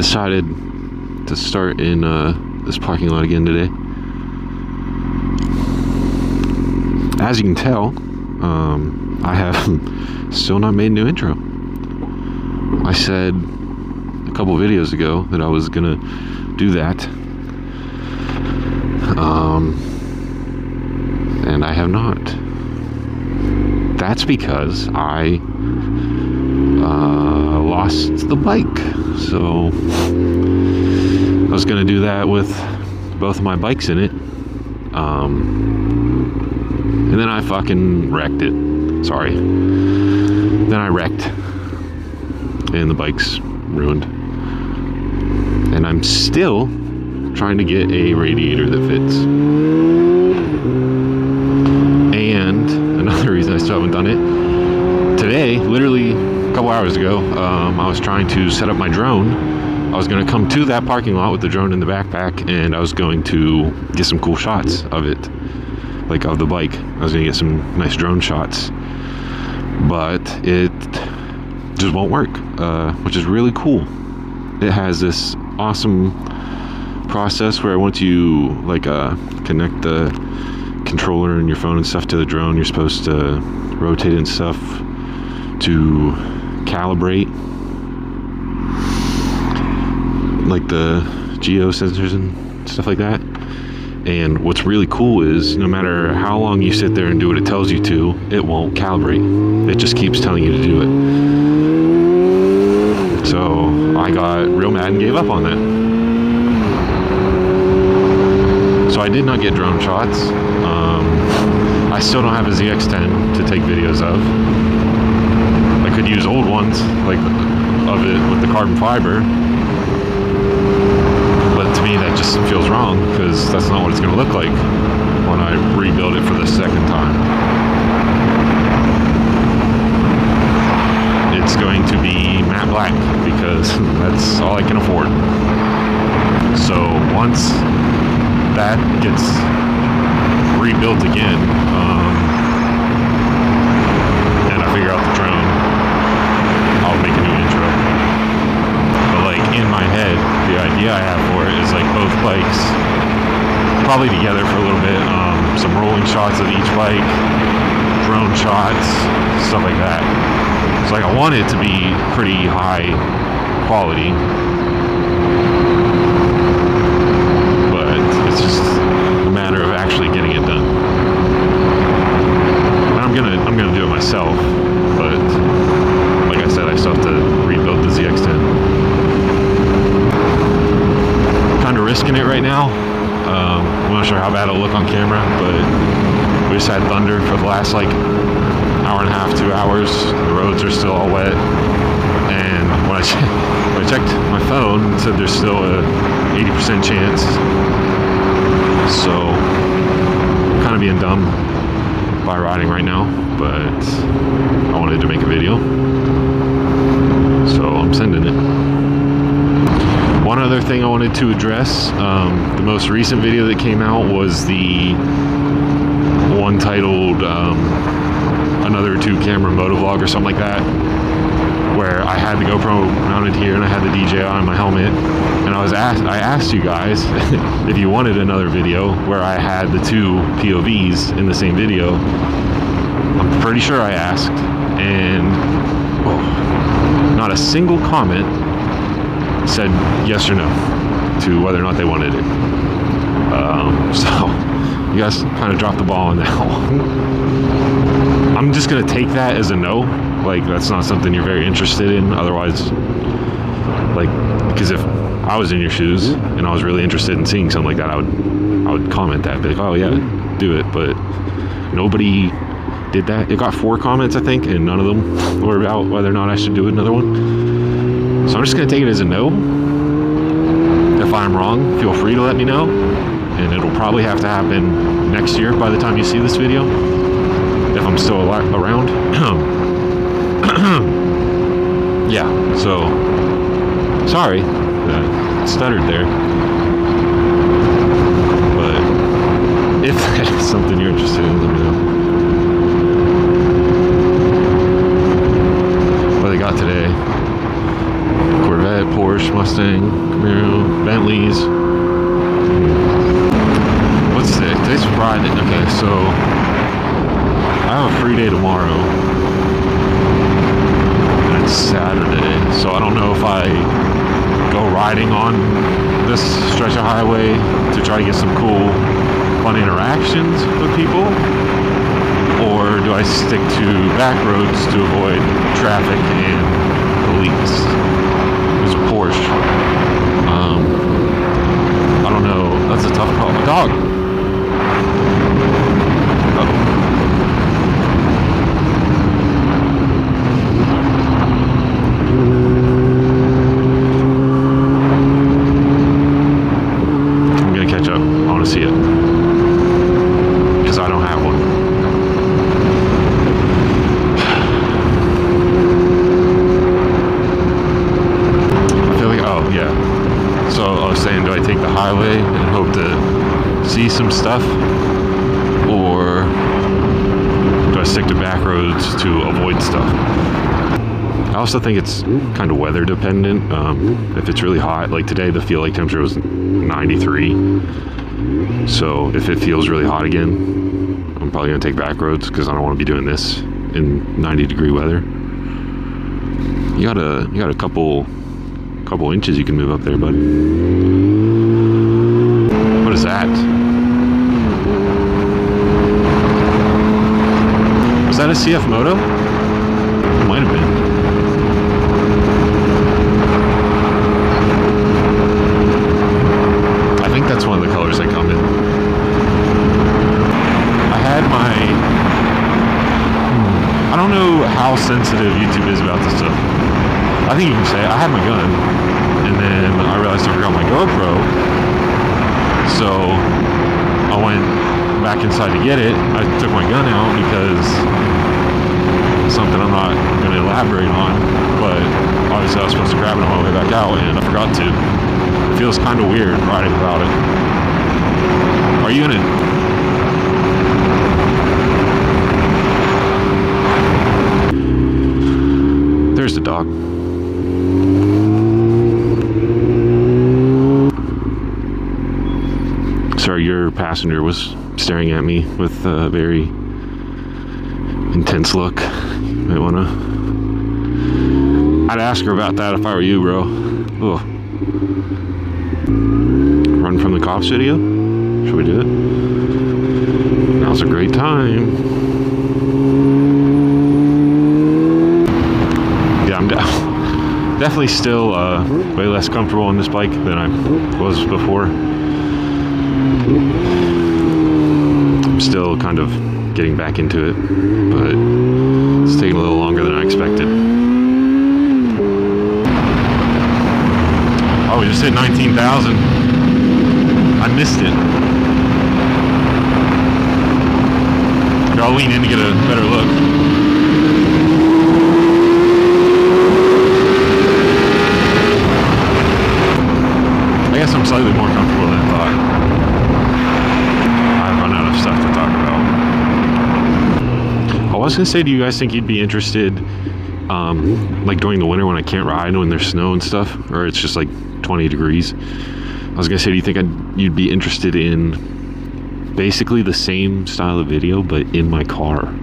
decided to start in this parking lot again today. As you can tell, I have still not made a new intro. I said a couple videos ago that I was gonna do that, and I have not. That's because I lost the bike. So I was gonna do that with both of my bikes in it, and then I fucking wrecked it. Sorry. Then I wrecked, and the bike's ruined. And I'm still trying to get a radiator that fits. And another reason I still haven't done it, today, literally a couple hours ago, I was trying to set up my drone. I was going to come to that parking lot with the drone in the backpack, and I was going to get some cool shots of it, like of the bike. I was going to get some nice drone shots, but it just won't work, which is really cool. It has this awesome process where once you connect the controller and your phone and stuff to the drone, you're supposed to rotate and stuff to calibrate like the geo sensors and stuff like that. And what's really cool is no matter how long you sit there and do what it tells you to, it won't calibrate. It just keeps telling you to do it. So I got real mad and gave up on that. So I did not get drone shots. I still don't have a ZX-10 to take videos of. I could use old ones, like of it with the carbon fiber. But to me, that just feels wrong, because that's not what it's going to look like when I rebuild it for the second time. It's going to be matte black, because that's all I can afford. So once that gets rebuilt again, and I figure out the drone, I'll make a new intro. But like in my head, the idea I have for it is like both bikes probably together for a little bit, some rolling shots of each bike, drone shots, stuff like that. So like I want it to be pretty high quality, but it's just a matter of actually getting it done. And I'm gonna do it myself, but like I said, I still have to rebuild the ZX-10. Kind of risking it right now. I'm not sure how bad it'll look on camera, but we just had thunder for the last like hour and a half, 2 hours. The roads are still all wet, and when I checked my phone, it said there's still a 80% chance. So I'm kind of being dumb by riding right now, but I wanted to make a video, so I'm sending it. One other thing I wanted to address, the most recent video that came out was the one titled Another 2-Camera Motovlog or something like that, where I had the GoPro mounted here and I had the DJI on my helmet, and I asked you guys if you wanted another video where I had the two POVs in the same video. I'm pretty sure I asked, and not a single comment said yes or no to whether or not they wanted it. So you guys kind of dropped the ball on that one. I'm just gonna take that as a no. Like, that's not something you're very interested in. Otherwise, like, because if I was in your shoes and I was really interested in seeing something like that, I would comment that, be like, oh yeah, do it. But nobody did that. It got 4 comments, I think, and none of them were about whether or not I should do another one. So I'm just gonna take it as a no. If I'm wrong, feel free to let me know, and it'll probably have to happen next year by the time you see this video, if I'm still around. Yeah, so sorry, stuttered there, but if that's something you're interested in, let me know. What I got today: Corvette, Corvette, Porsche, Mustang, Camaro, Bentleys. What's today? Today's Friday. Okay, so I have a free day tomorrow. And it's Saturday. So I don't know if I go riding on this stretch of highway to try to get some cool, fun interactions with people, or do I stick to back roads to avoid traffic and police? It's a Porsche. I don't know. That's a tough call. A dog. I'm gonna catch up. I want to see it because I don't have one. So I was saying, do I take the highway and hope to see some stuff, or do I stick to back roads to avoid stuff? I also think it's kind of weather dependent. If it's really hot, like today the feel like temperature was 93. So if it feels really hot again, I'm probably gonna take back roads because I don't want to be doing this in 90-degree weather. You got a couple inches you can move up there, bud. What is that? Was that a CF Moto? It might have been. I think that's one of the colors they come in. I had I don't know how sensitive YouTube is about this stuff. I think you can say I had my gun, and then I realized I forgot my GoPro, so I went back inside to get it. I took my gun out because something I'm not going to elaborate on, but obviously I was supposed to grab it on my way back out, and I forgot to. It feels kind of weird writing about it. Are you in it? There's the dog. Sorry, your passenger was staring at me with a very intense look. You might wanna... I'd ask her about that if I were you, bro. Ugh. Run from the cops video? Should we do it? Now's a great time. Yeah, I'm definitely still way less comfortable on this bike than I was before. I'm still kind of getting back into it, but it's taking a little longer than I expected. Oh, we just hit 19,000. I missed it. Here, I'll lean in to get a better look. I guess I'm slightly more comfortable than I thought. I've run out of stuff to talk about. I was gonna say, do you guys think you'd be interested, like during the winter when I can't ride, when there's snow and stuff, or it's just like 20 degrees? I was gonna say, do you think you'd be interested in basically the same style of video, but in my car?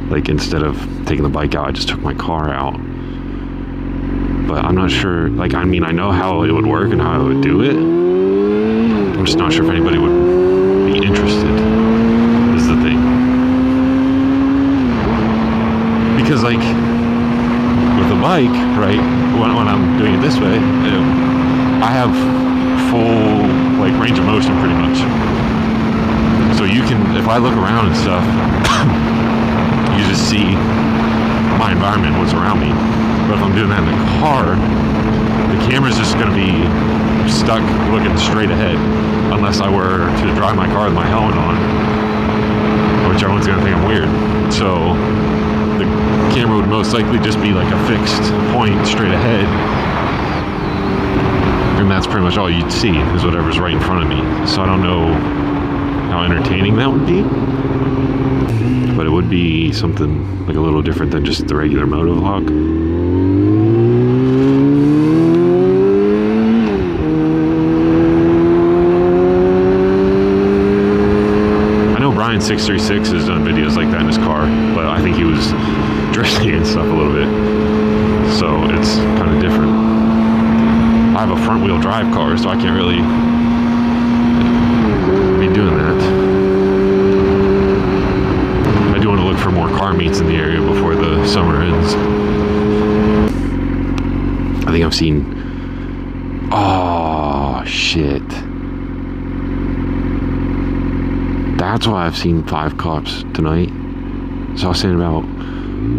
Like, instead of taking the bike out, I just took my car out. But I'm not sure, like, I mean, I know how it would work and how I would do it. I'm just not sure if anybody would be interested, is the thing. Because, like, with a bike, right, when I'm doing it this way, I have full, like, range of motion pretty much. So you can, if I look around and stuff, you just see my environment, what's around me. But if I'm doing that in the car, the camera's just going to be stuck looking straight ahead, unless I were to drive my car with my helmet on, which everyone's going to think I'm weird. So the camera would most likely just be like a fixed point straight ahead, and that's pretty much all you'd see is whatever's right in front of me. So I don't know how entertaining that would be, but it would be something like a little different than just the regular moto vlog. Ben636 has done videos like that in his car, but I think he was drifting and stuff a little bit, so it's kind of different. I have a front wheel drive car, so I can't really be doing that. I do want to look for more car meets in the area before the summer ends. I think I've seen, oh shit, that's why I've seen 5 cops tonight. So I was saying about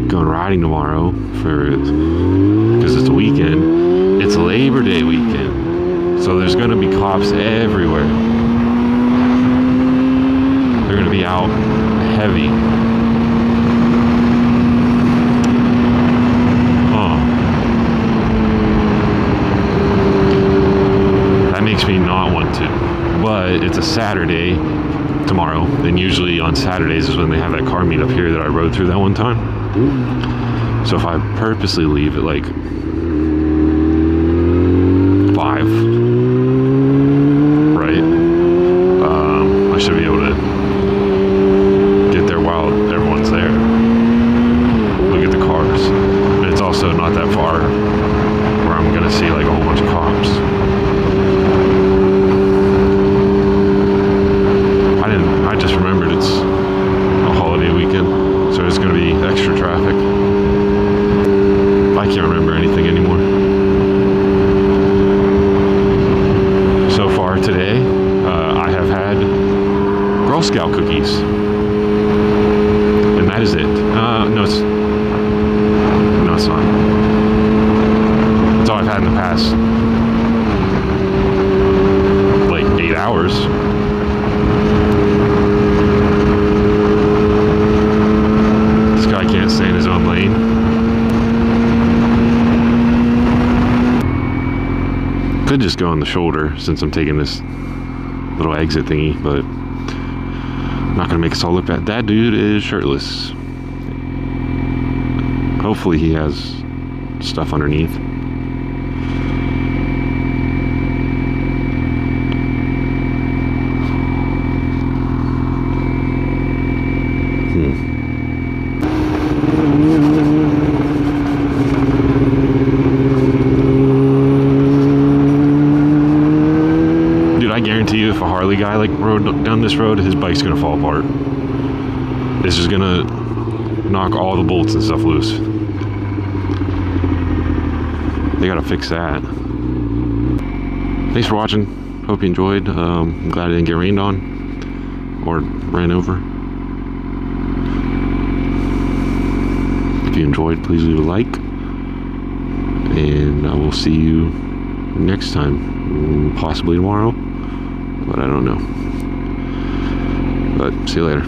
going riding tomorrow because it's a weekend. It's Labor Day weekend, so there's going to be cops everywhere. They're going to be out heavy. That makes me not want to, but it's a Saturday tomorrow, and usually on Saturdays is when they have that car meet up here that I rode through that one time. So if I purposely leave at like 5, right, I should be able to get there while everyone's there. Look at the cars. And it's also not that far where I'm gonna see like a whole bunch of cops. I just remembered it's a holiday weekend, so it's going to be extra traffic. I can't remember anything anymore. So far today, I have had Girl Scout cookies, and that is it. No, it's not. That's all I've had in the past, like 8 hours. Can't stay in his own lane. Could just go on the shoulder since I'm taking this little exit thingy, but I'm not gonna make us all look bad. That dude is shirtless. Hopefully he has stuff underneath. I guarantee you, if a Harley guy like rode down this road, his bike's gonna fall apart. This is gonna knock all the bolts and stuff loose. They gotta fix that. Thanks for watching. Hope you enjoyed. I'm glad I didn't get rained on or ran over. If you enjoyed, please leave a like, and I will see you next time, possibly tomorrow. But I don't know. But see you later.